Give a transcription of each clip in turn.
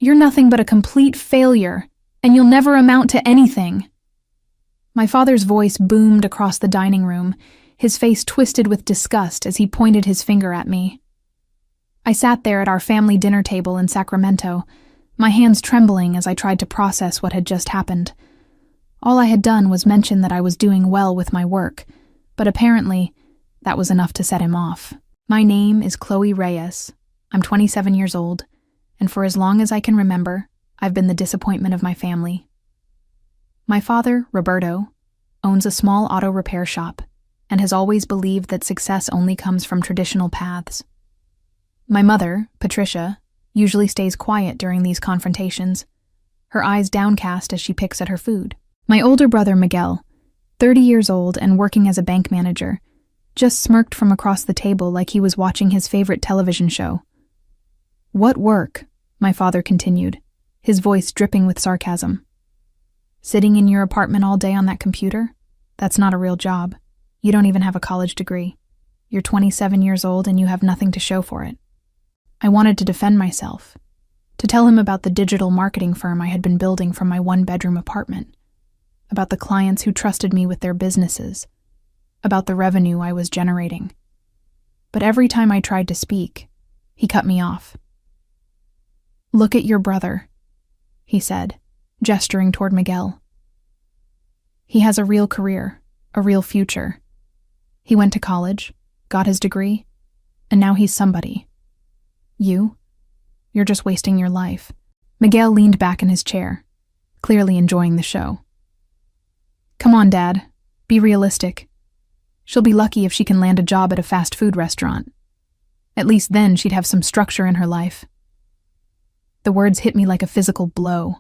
You're nothing but a complete failure, and you'll never amount to anything." My father's voice boomed across the dining room, his face twisted with disgust as he pointed his finger at me. I sat there at our family dinner table in Sacramento, my hands trembling as I tried to process what had just happened. All I had done was mention that I was doing well with my work, but apparently that was enough to set him off. "My name is Chloe Reyes. I'm 27 years old, and for as long as I can remember, I've been the disappointment of my family. My father, Roberto, owns a small auto repair shop and has always believed that success only comes from traditional paths. My mother, Patricia, usually stays quiet during these confrontations, her eyes downcast as she picks at her food. My older brother, Miguel, 30 years old and working as a bank manager, just smirked from across the table like he was watching his favorite television show. "What work?" my father continued, his voice dripping with sarcasm. "Sitting in your apartment all day on that computer? That's not a real job. You don't even have a college degree. You're 27 years old and you have nothing to show for it." I wanted to defend myself, to tell him about the digital marketing firm I had been building from my one-bedroom apartment, about the clients who trusted me with their businesses, about the revenue I was generating. But every time I tried to speak, he cut me off. "Look at your brother," he said, gesturing toward Miguel. "He has a real career, a real future. He went to college, got his degree, and now he's somebody. You're just wasting your life." Miguel leaned back in his chair, clearly enjoying the show. "Come on, Dad. Be realistic. She'll be lucky if she can land a job at a fast food restaurant. At least then she'd have some structure in her life." The words hit me like a physical blow.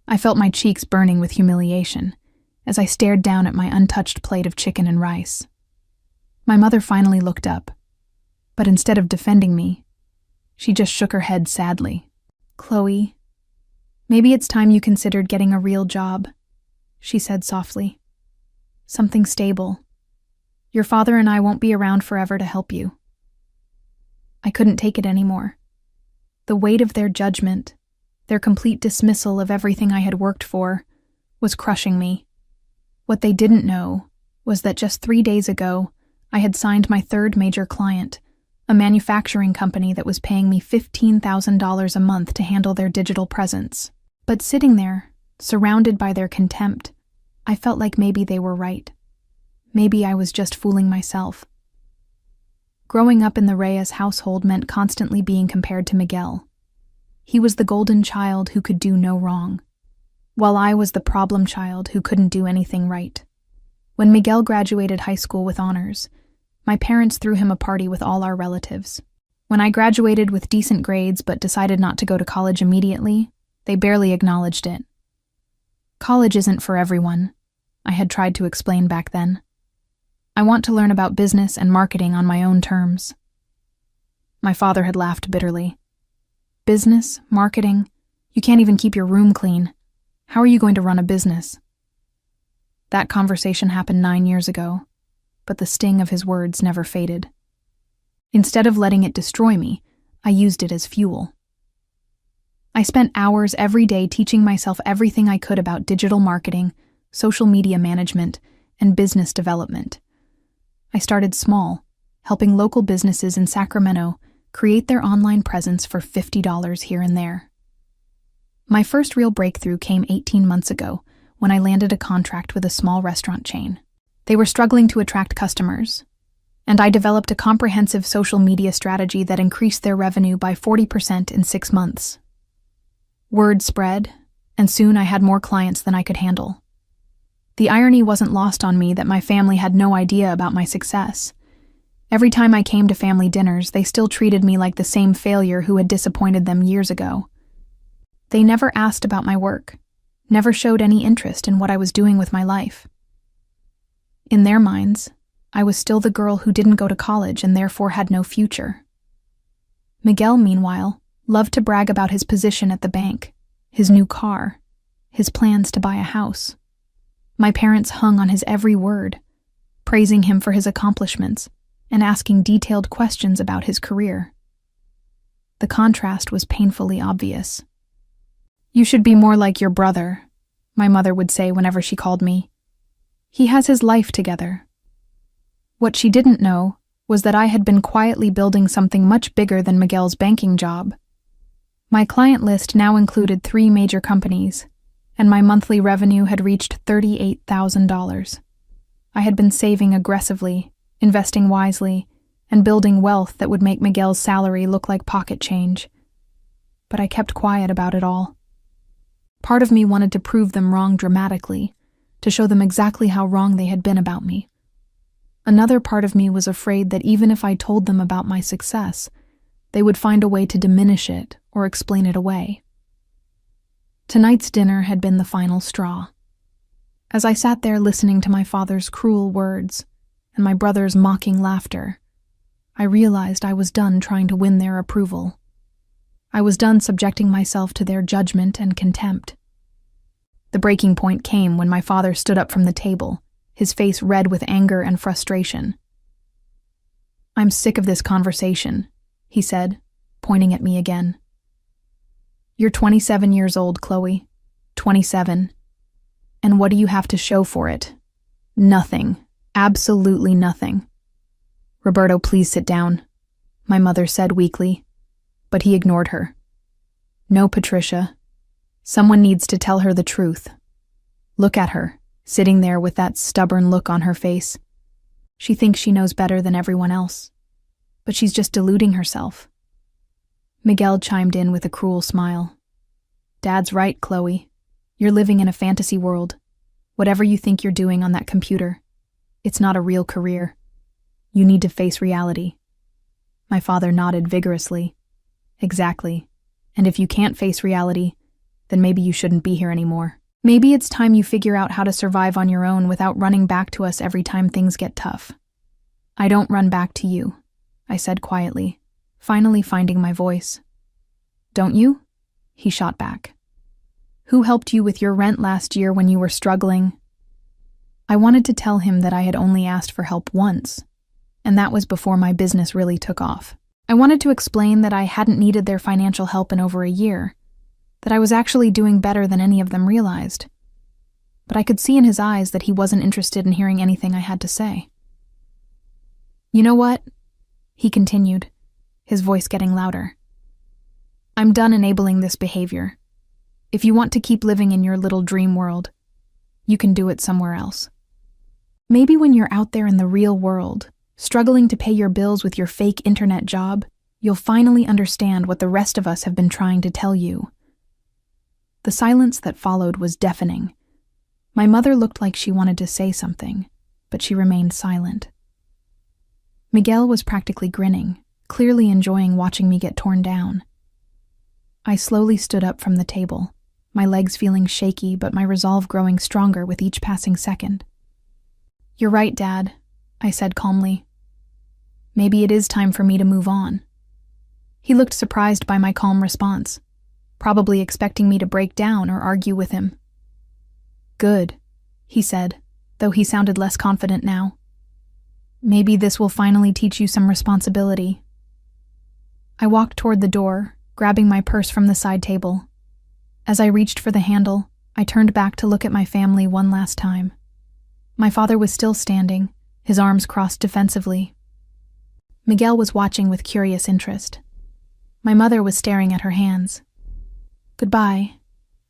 I felt my cheeks burning with humiliation as I stared down at my untouched plate of chicken and rice. My mother finally looked up, but instead of defending me, she just shook her head sadly. "Chloe, maybe it's time you considered getting a real job," she said softly. "Something stable. Your father and I won't be around forever to help you." I couldn't take it anymore. The weight of their judgment, their complete dismissal of everything I had worked for, was crushing me. What they didn't know was that just 3 days ago, I had signed my third major client, a manufacturing company that was paying me $15,000 a month to handle their digital presence. But sitting there, surrounded by their contempt, I felt like maybe they were right. Maybe I was just fooling myself. Growing up in the Reyes household meant constantly being compared to Miguel. He was the golden child who could do no wrong, while I was the problem child who couldn't do anything right. When Miguel graduated high school with honors, my parents threw him a party with all our relatives. When I graduated with decent grades but decided not to go to college immediately, they barely acknowledged it. "College isn't for everyone," I had tried to explain back then. "I want to learn about business and marketing on my own terms." My father had laughed bitterly. "Business, marketing, you can't even keep your room clean. How are you going to run a business?" That conversation happened 9 years ago, but the sting of his words never faded. Instead of letting it destroy me, I used it as fuel. I spent hours every day teaching myself everything I could about digital marketing, social media management, and business development. I started small, helping local businesses in Sacramento create their online presence for $50 here and there. My first real breakthrough came 18 months ago when I landed a contract with a small restaurant chain. They were struggling to attract customers, and I developed a comprehensive social media strategy that increased their revenue by 40% in 6 months. Word spread, and soon I had more clients than I could handle. The irony wasn't lost on me that my family had no idea about my success. Every time I came to family dinners, they still treated me like the same failure who had disappointed them years ago. They never asked about my work, never showed any interest in what I was doing with my life. In their minds, I was still the girl who didn't go to college and therefore had no future. Miguel, meanwhile, loved to brag about his position at the bank, his new car, his plans to buy a house. My parents hung on his every word, praising him for his accomplishments and asking detailed questions about his career. The contrast was painfully obvious. "You should be more like your brother," my mother would say whenever she called me. "He has his life together." What she didn't know was that I had been quietly building something much bigger than Miguel's banking job. My client list now included 3 major companies, and my monthly revenue had reached $38,000. I had been saving aggressively, investing wisely, and building wealth that would make Miguel's salary look like pocket change. But I kept quiet about it all. Part of me wanted to prove them wrong dramatically, to show them exactly how wrong they had been about me. Another part of me was afraid that even if I told them about my success, they would find a way to diminish it or explain it away. Tonight's dinner had been the final straw. As I sat there listening to my father's cruel words and my brother's mocking laughter, I realized I was done trying to win their approval. I was done subjecting myself to their judgment and contempt. The breaking point came when my father stood up from the table, his face red with anger and frustration. "I'm sick of this conversation," he said, pointing at me again. "You're 27 years old, Chloe. 27. And what do you have to show for it? Nothing. Absolutely nothing." "Roberto, please sit down," my mother said weakly, but he ignored her. "No, Patricia. Someone needs to tell her the truth. Look at her, sitting there with that stubborn look on her face. She thinks she knows better than everyone else, but she's just deluding herself." Miguel chimed in with a cruel smile. "Dad's right, Chloe. You're living in a fantasy world. Whatever you think you're doing on that computer, it's not a real career. You need to face reality." My father nodded vigorously. "Exactly. And if you can't face reality, then maybe you shouldn't be here anymore. Maybe it's time you figure out how to survive on your own without running back to us every time things get tough." "I don't run back to you," I said quietly, finally finding my voice. "Don't you?" he shot back. "Who helped you with your rent last year when you were struggling?" I wanted to tell him that I had only asked for help once, and that was before my business really took off. I wanted to explain that I hadn't needed their financial help in over a year, that I was actually doing better than any of them realized. But I could see in his eyes that he wasn't interested in hearing anything I had to say. "You know what?" he continued, his voice getting louder. "I'm done enabling this behavior. If you want to keep living in your little dream world, you can do it somewhere else. Maybe when you're out there in the real world, struggling to pay your bills with your fake internet job, you'll finally understand what the rest of us have been trying to tell you." The silence that followed was deafening. My mother looked like she wanted to say something, but she remained silent. Miguel was practically grinning, clearly enjoying watching me get torn down. I slowly stood up from the table, my legs feeling shaky but my resolve growing stronger with each passing second. "You're right, Dad," I said calmly. "Maybe it is time for me to move on." He looked surprised by my calm response, probably expecting me to break down or argue with him. "Good," he said, though he sounded less confident now. "Maybe this will finally teach you some responsibility." I walked toward the door, grabbing my purse from the side table. As I reached for the handle, I turned back to look at my family one last time. My father was still standing, his arms crossed defensively. Miguel was watching with curious interest. My mother was staring at her hands. "Goodbye,"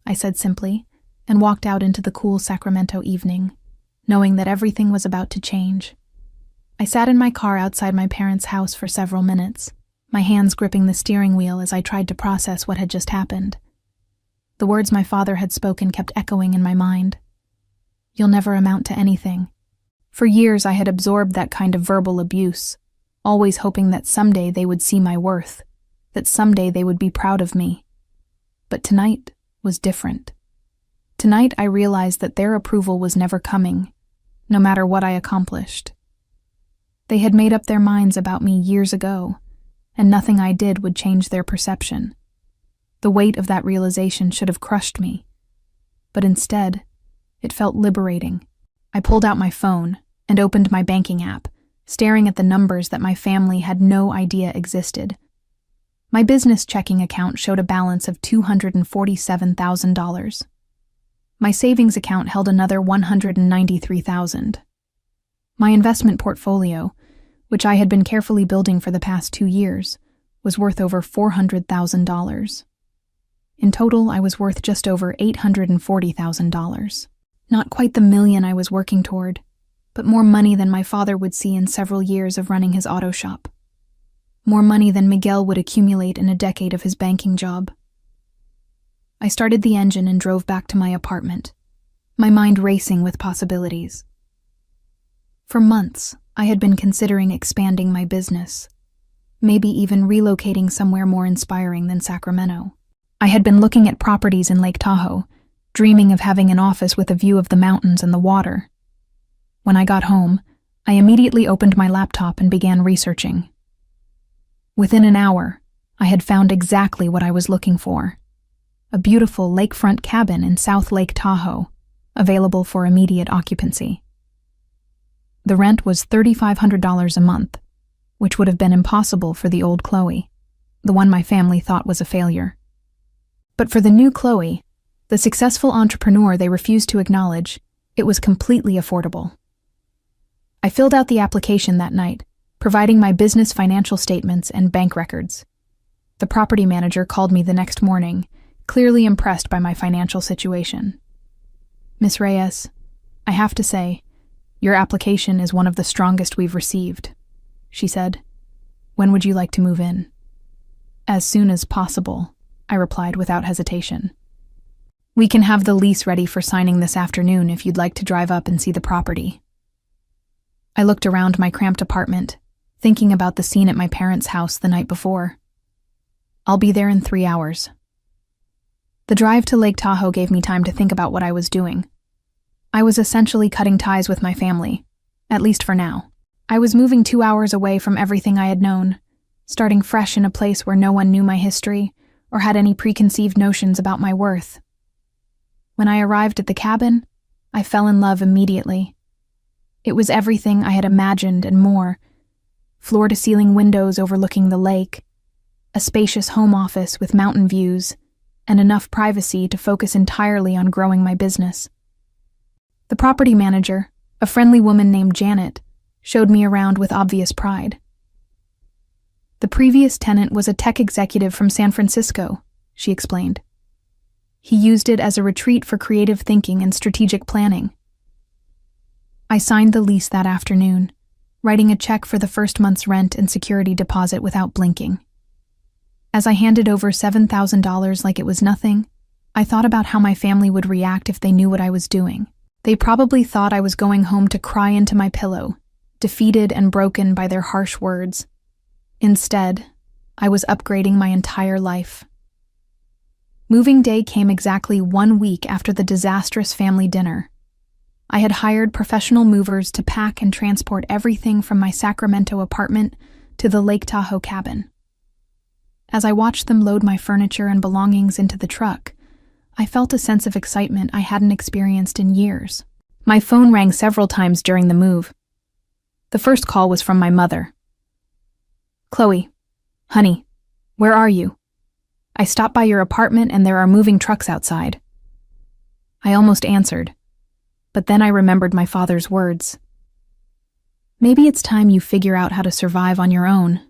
I said simply, and walked out into the cool Sacramento evening, knowing that everything was about to change. I sat in my car outside my parents' house for several minutes, my hands gripping the steering wheel as I tried to process what had just happened. The words my father had spoken kept echoing in my mind. "You'll never amount to anything." For years I had absorbed that kind of verbal abuse, always hoping that someday they would see my worth, that someday they would be proud of me. But tonight was different. Tonight I realized that their approval was never coming, no matter what I accomplished. They had made up their minds about me years ago, and nothing I did would change their perception. The weight of that realization should have crushed me, but instead, it felt liberating. I pulled out my phone and opened my banking app, staring at the numbers that my family had no idea existed. My business checking account showed a balance of $247,000. My savings account held another $193,000. My investment portfolio, which I had been carefully building for the past 2 years, was worth over $400,000. In total, I was worth just over $840,000. Not quite the million I was working toward, but more money than my father would see in several years of running his auto shop. More money than Miguel would accumulate in a decade of his banking job. I started the engine and drove back to my apartment, my mind racing with possibilities. For months, I had been considering expanding my business, maybe even relocating somewhere more inspiring than Sacramento. I had been looking at properties in Lake Tahoe, dreaming of having an office with a view of the mountains and the water. When I got home, I immediately opened my laptop and began researching. Within an hour, I had found exactly what I was looking for: a beautiful lakefront cabin in South Lake Tahoe, available for immediate occupancy. The rent was $3,500 a month, which would have been impossible for the old Chloe, the one my family thought was a failure. But for the new Chloe, the successful entrepreneur they refused to acknowledge, it was completely affordable. I filled out the application that night, providing my business financial statements and bank records. The property manager called me the next morning, clearly impressed by my financial situation. "Miss Reyes, I have to say, your application is one of the strongest we've received," she said. "When would you like to move in?" "As soon as possible," I replied without hesitation. "We can have the lease ready for signing this afternoon if you'd like to drive up and see the property." I looked around my cramped apartment, thinking about the scene at my parents' house the night before. "I'll be there in 3 hours." The drive to Lake Tahoe gave me time to think about what I was doing. I was essentially cutting ties with my family, at least for now. I was moving 2 hours away from everything I had known, starting fresh in a place where no one knew my history or had any preconceived notions about my worth. When I arrived at the cabin, I fell in love immediately. It was everything I had imagined and more: floor-to-ceiling windows overlooking the lake, a spacious home office with mountain views, and enough privacy to focus entirely on growing my business. The property manager, a friendly woman named Janet, showed me around with obvious pride. "The previous tenant was a tech executive from San Francisco," she explained. "He used it as a retreat for creative thinking and strategic planning." I signed the lease that afternoon, writing a check for the first month's rent and security deposit without blinking. As I handed over $7,000 like it was nothing, I thought about how my family would react if they knew what I was doing. They probably thought I was going home to cry into my pillow, defeated and broken by their harsh words. Instead, I was upgrading my entire life. Moving day came exactly 1 week after the disastrous family dinner. I had hired professional movers to pack and transport everything from my Sacramento apartment to the Lake Tahoe cabin. As I watched them load my furniture and belongings into the truck, I felt a sense of excitement I hadn't experienced in years. My phone rang several times during the move. The first call was from my mother. "Chloe, honey, where are you? I stopped by your apartment and there are moving trucks outside." I almost answered, but then I remembered my father's words. "Maybe it's time you figure out how to survive on your own."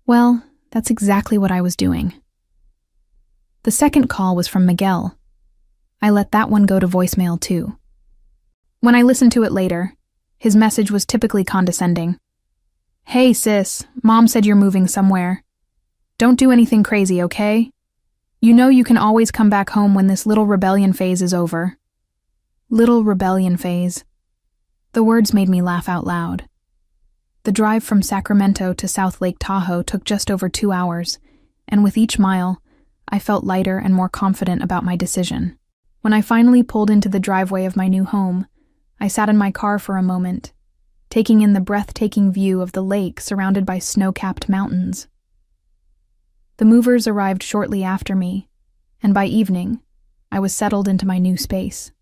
Well, that's exactly what I was doing. The second call was from Miguel. I let that one go to voicemail too. When I listened to it later, his message was typically condescending. "Hey sis, Mom said you're moving somewhere. Don't do anything crazy, okay? You know you can always come back home when this little rebellion phase is over." Little rebellion phase. The words made me laugh out loud. The drive from Sacramento to South Lake Tahoe took just over 2 hours, and with each mile, I felt lighter and more confident about my decision. When I finally pulled into the driveway of my new home, I sat in my car for a moment, taking in the breathtaking view of the lake surrounded by snow-capped mountains. The movers arrived shortly after me, and by evening, I was settled into my new space.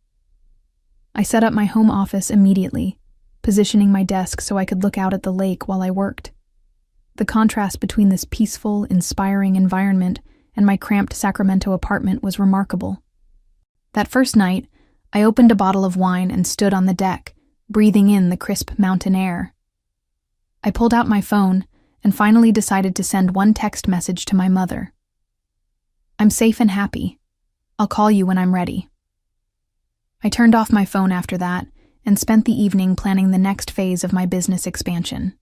I set up my home office immediately, positioning my desk so I could look out at the lake while I worked. The contrast between this peaceful, inspiring environment and my cramped Sacramento apartment was remarkable. That first night, I opened a bottle of wine and stood on the deck, breathing in the crisp mountain air. I pulled out my phone and finally decided to send one text message to my mother. "I'm safe and happy. I'll call you when I'm ready." I turned off my phone after that and spent the evening planning the next phase of my business expansion.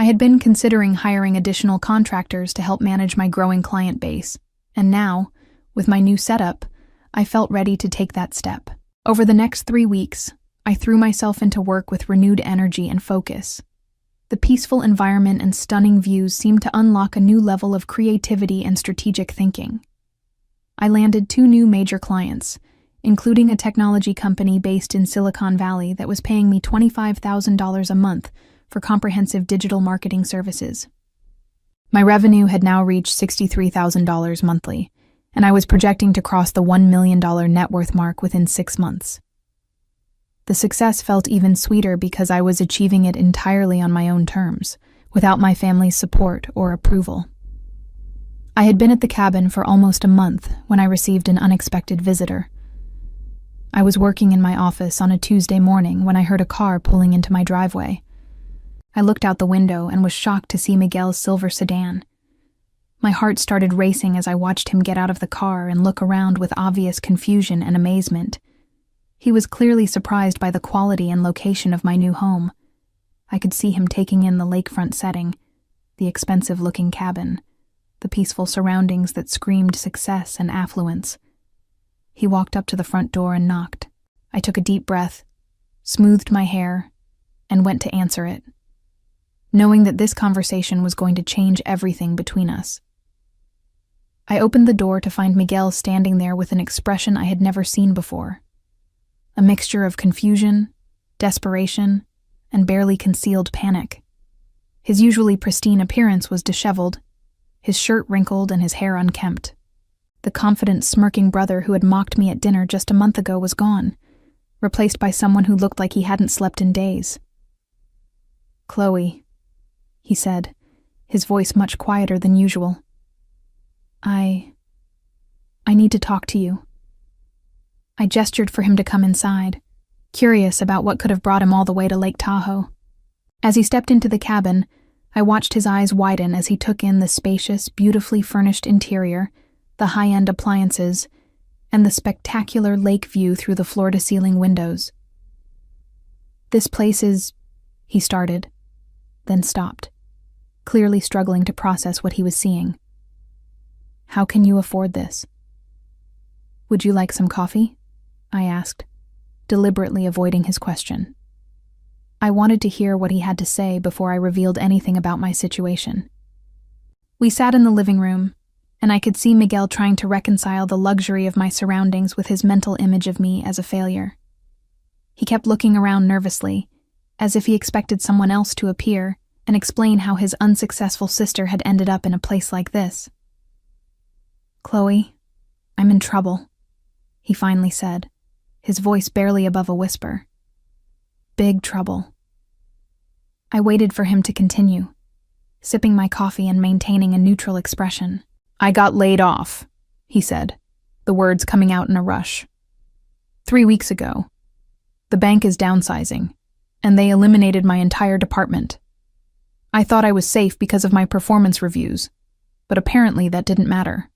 I had been considering hiring additional contractors to help manage my growing client base, and now, with my new setup, I felt ready to take that step. Over the next 3 weeks, I threw myself into work with renewed energy and focus. The peaceful environment and stunning views seemed to unlock a new level of creativity and strategic thinking. I landed 2 new major clients, including a technology company based in Silicon Valley that was paying me $25,000 a month for comprehensive digital marketing services. My revenue had now reached $63,000 monthly, and I was projecting to cross the $1 million net worth mark within 6 months. The success felt even sweeter because I was achieving it entirely on my own terms, without my family's support or approval. I had been at the cabin for almost a month when I received an unexpected visitor. I was working in my office on a Tuesday morning when I heard a car pulling into my driveway. I looked out the window and was shocked to see Miguel's silver sedan. My heart started racing as I watched him get out of the car and look around with obvious confusion and amazement. He was clearly surprised by the quality and location of my new home. I could see him taking in the lakefront setting, the expensive-looking cabin, the peaceful surroundings that screamed success and affluence. He walked up to the front door and knocked. I took a deep breath, smoothed my hair, and went to answer it, knowing that this conversation was going to change everything between us. I opened the door to find Miguel standing there with an expression I had never seen before. A mixture of confusion, desperation, and barely concealed panic. His usually pristine appearance was disheveled, his shirt wrinkled and his hair unkempt. The confident, smirking brother who had mocked me at dinner just a month ago was gone, replaced by someone who looked like he hadn't slept in days. "Chloe," he said, his voice much quieter than usual. I need to talk to you." I gestured for him to come inside, curious about what could have brought him all the way to Lake Tahoe. As he stepped into the cabin, I watched his eyes widen as he took in the spacious, beautifully furnished interior, the high-end appliances, and the spectacular lake view through the floor-to-ceiling windows. "This place is," he started, then stopped, clearly struggling to process what he was seeing. "How can you afford this?" "Would you like some coffee?" I asked, deliberately avoiding his question. I wanted to hear what he had to say before I revealed anything about my situation. We sat in the living room, and I could see Miguel trying to reconcile the luxury of my surroundings with his mental image of me as a failure. He kept looking around nervously, as if he expected someone else to appear and explain how his unsuccessful sister had ended up in a place like this. "Chloe, I'm in trouble," he finally said, his voice barely above a whisper. "Big trouble." I waited for him to continue, sipping my coffee and maintaining a neutral expression. "I got laid off," he said, the words coming out in a rush. 3 weeks ago. The bank is downsizing, and they eliminated my entire department. I thought I was safe because of my performance reviews, but apparently that didn't matter.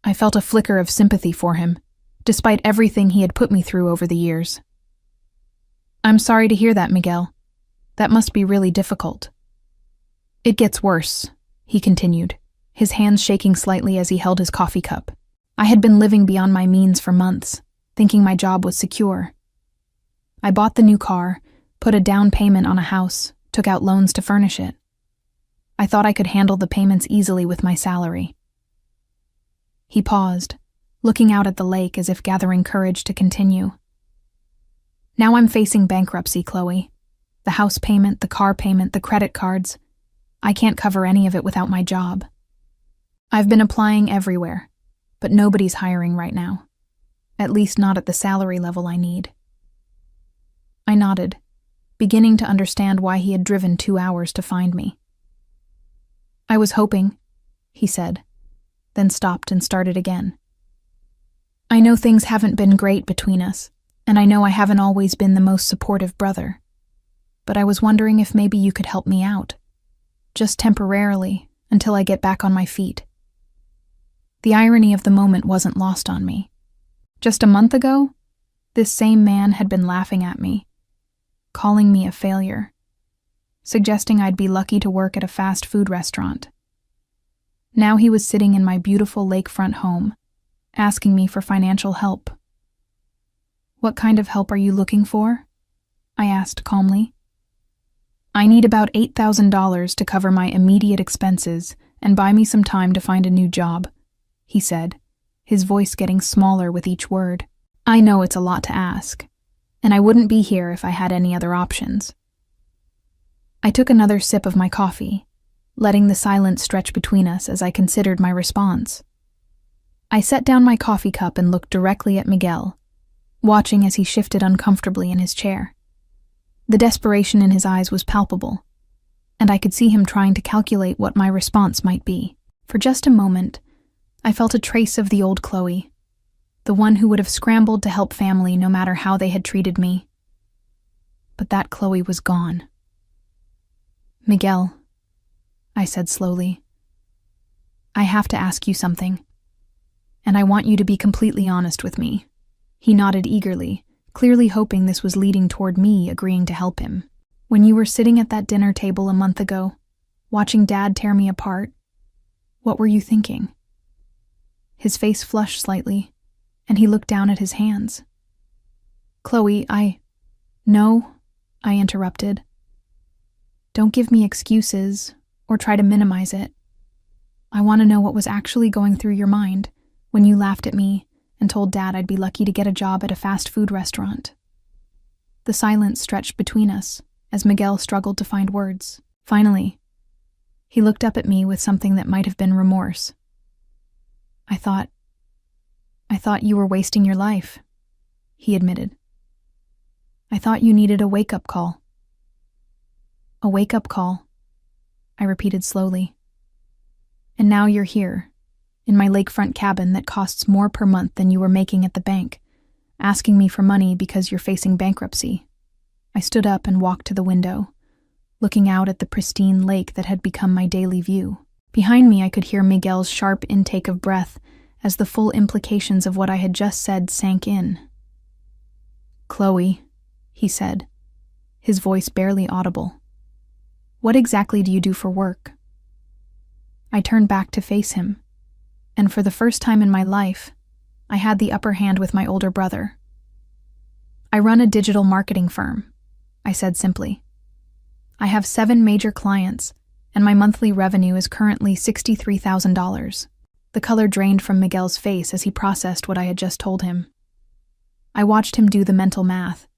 I felt a flicker of sympathy for him, despite everything he had put me through over the years. "I'm sorry to hear that, Miguel. That must be really difficult." "It gets worse," he continued, his hands shaking slightly as he held his coffee cup. "I had been living beyond my means for months, thinking my job was secure. I bought the new car, put a down payment on a house, took out loans to furnish it. I thought I could handle the payments easily with my salary." He paused, looking out at the lake as if gathering courage to continue. "Now I'm facing bankruptcy, Chloe. The house payment, the car payment, the credit cards. I can't cover any of it without my job. I've been applying everywhere, but nobody's hiring right now. At least not at the salary level I need." I nodded, beginning to understand why he had driven 2 hours to find me. I was hoping, he said, then stopped and started again. I know things haven't been great between us, and I know I haven't always been the most supportive brother. But I was wondering if maybe you could help me out. Just temporarily, until I get back on my feet. The irony of the moment wasn't lost on me. Just a month ago, this same man had been laughing at me, calling me a failure, suggesting I'd be lucky to work at a fast food restaurant. Now he was sitting in my beautiful lakefront home, asking me for financial help. What kind of help are you looking for? I asked calmly. I need about $8,000 to cover my immediate expenses and buy me some time to find a new job, he said, his voice getting smaller with each word. I know it's a lot to ask, and I wouldn't be here if I had any other options. I took another sip of my coffee, letting the silence stretch between us as I considered my response. I set down my coffee cup and looked directly at Miguel, watching as he shifted uncomfortably in his chair. The desperation in his eyes was palpable, and I could see him trying to calculate what my response might be. For just a moment, I felt a trace of the old Chloe, the one who would have scrambled to help family no matter how they had treated me. But that Chloe was gone. Miguel, I said slowly, I have to ask you something, and I want you to be completely honest with me. He nodded eagerly, clearly hoping this was leading toward me agreeing to help him. When you were sitting at that dinner table a month ago, watching Dad tear me apart, what were you thinking? His face flushed slightly, and he looked down at his hands. Chloe, No, I interrupted. Don't give me excuses or try to minimize it. I want to know what was actually going through your mind when you laughed at me and told Dad I'd be lucky to get a job at a fast food restaurant. The silence stretched between us as Miguel struggled to find words. Finally, he looked up at me with something that might have been remorse. I thought you were wasting your life, he admitted. I thought you needed a wake-up call. A wake-up call, I repeated slowly. And now you're here, in my lakefront cabin that costs more per month than you were making at the bank, asking me for money because you're facing bankruptcy. I stood up and walked to the window, looking out at the pristine lake that had become my daily view. Behind me, I could hear Miguel's sharp intake of breath as the full implications of what I had just said sank in. Chloe, he said, his voice barely audible. What exactly do you do for work? I turned back to face him, and for the first time in my life, I had the upper hand with my older brother. I run a digital marketing firm, I said simply. I have 7 major clients, and my monthly revenue is currently $63,000. The color drained from Miguel's face as he processed what I had just told him. I watched him do the mental math,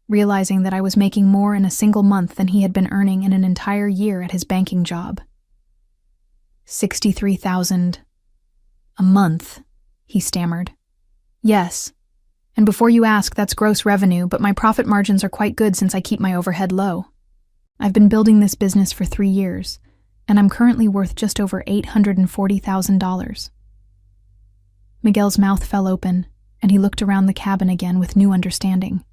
realizing that I was making more in a single month than he had been earning in an entire year at his banking job. $63,000 a month, he stammered. Yes, and before you ask, that's gross revenue, but my profit margins are quite good since I keep my overhead low. I've been building this business for 3 years, and I'm currently worth just over $840,000. Miguel's mouth fell open, and he looked around the cabin again with new understanding.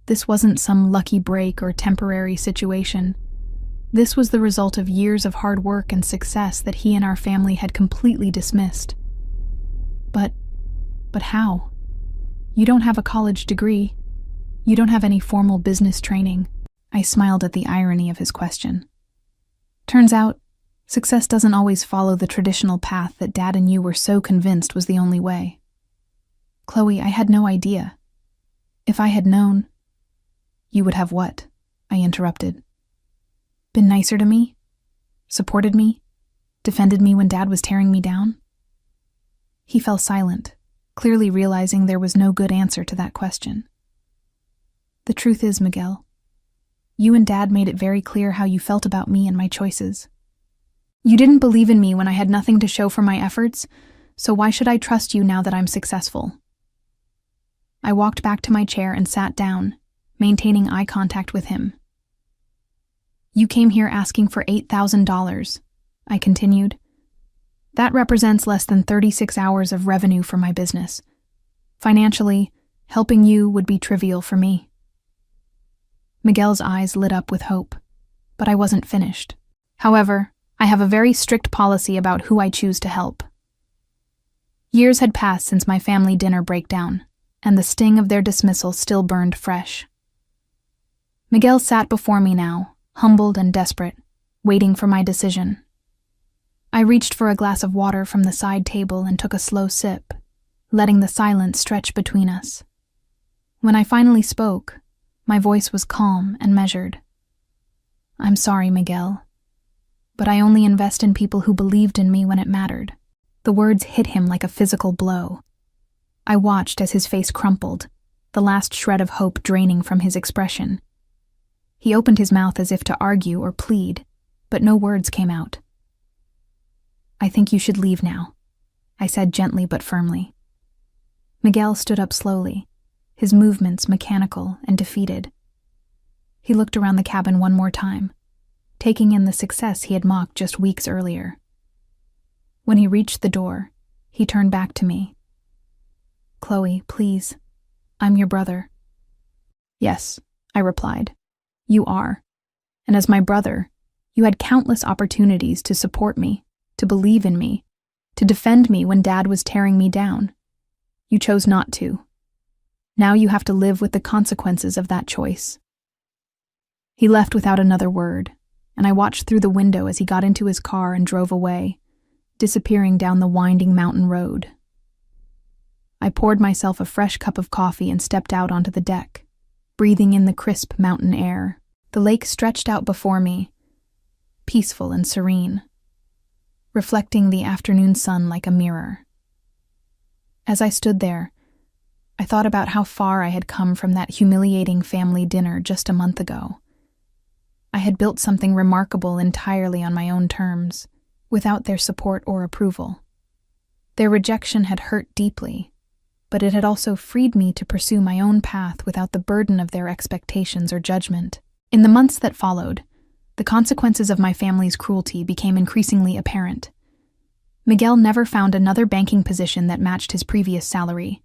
This wasn't some lucky break or temporary situation. This was the result of years of hard work and success that he and our family had completely dismissed. But how? You don't have a college degree. You don't have any formal business training. I smiled at the irony of his question. Turns out, success doesn't always follow the traditional path that Dad and you were so convinced was the only way. Chloe, I had no idea. If I had known... You would have what? I interrupted. Been nicer to me? Supported me? Defended me when Dad was tearing me down? He fell silent, clearly realizing there was no good answer to that question. The truth is, Miguel, you and Dad made it very clear how you felt about me and my choices. You didn't believe in me when I had nothing to show for my efforts, so why should I trust you now that I'm successful? I walked back to my chair and sat down, maintaining eye contact with him. You came here asking for $8,000, I continued. That represents less than 36 hours of revenue for my business. Financially, helping you would be trivial for me. Miguel's eyes lit up with hope, but I wasn't finished. However, I have a very strict policy about who I choose to help. Years had passed since my family dinner breakdown, and the sting of their dismissal still burned fresh. Miguel sat before me now, humbled and desperate, waiting for my decision. I reached for a glass of water from the side table and took a slow sip, letting the silence stretch between us. When I finally spoke, my voice was calm and measured. I'm sorry, Miguel, but I only invest in people who believed in me when it mattered. The words hit him like a physical blow. I watched as his face crumpled, the last shred of hope draining from his expression. He opened his mouth as if to argue or plead, but no words came out. I think you should leave now, I said gently but firmly. Miguel stood up slowly, his movements mechanical and defeated. He looked around the cabin one more time, taking in the success he had mocked just weeks earlier. When he reached the door, he turned back to me. Chloe, please, I'm your brother. Yes, I replied. You are. And as my brother, you had countless opportunities to support me, to believe in me, to defend me when Dad was tearing me down. You chose not to. Now you have to live with the consequences of that choice. He left without another word, and I watched through the window as he got into his car and drove away, disappearing down the winding mountain road. I poured myself a fresh cup of coffee and stepped out onto the deck, breathing in the crisp mountain air. The lake stretched out before me, peaceful and serene, reflecting the afternoon sun like a mirror. As I stood there, I thought about how far I had come from that humiliating family dinner just a month ago. I had built something remarkable entirely on my own terms, without their support or approval. Their rejection had hurt deeply, but it had also freed me to pursue my own path without the burden of their expectations or judgment. In the months that followed, the consequences of my family's cruelty became increasingly apparent. Miguel never found another banking position that matched his previous salary,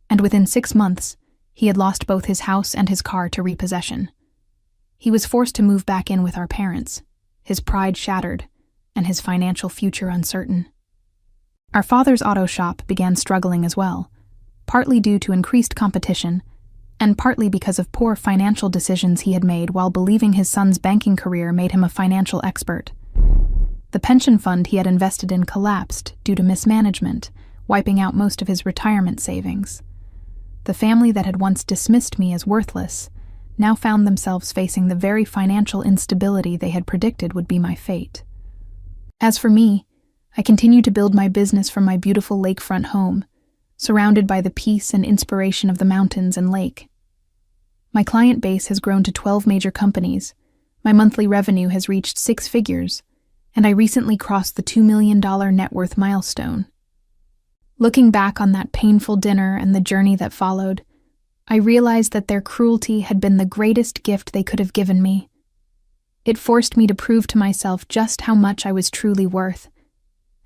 and within 6 months, he had lost both his house and his car to repossession. He was forced to move back in with our parents, his pride shattered, and his financial future uncertain. Our father's auto shop began struggling as well, partly due to increased competition, and partly because of poor financial decisions he had made while believing his son's banking career made him a financial expert. The pension fund he had invested in collapsed due to mismanagement, wiping out most of his retirement savings. The family that had once dismissed me as worthless now found themselves facing the very financial instability they had predicted would be my fate. As for me, I continued to build my business from my beautiful lakefront home, surrounded by the peace and inspiration of the mountains and lake. My client base has grown to 12 major companies, my monthly revenue has reached 6 figures, and I recently crossed the $2 million net worth milestone. Looking back on that painful dinner and the journey that followed, I realized that their cruelty had been the greatest gift they could have given me. It forced me to prove to myself just how much I was truly worth,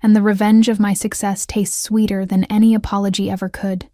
and the revenge of my success tastes sweeter than any apology ever could.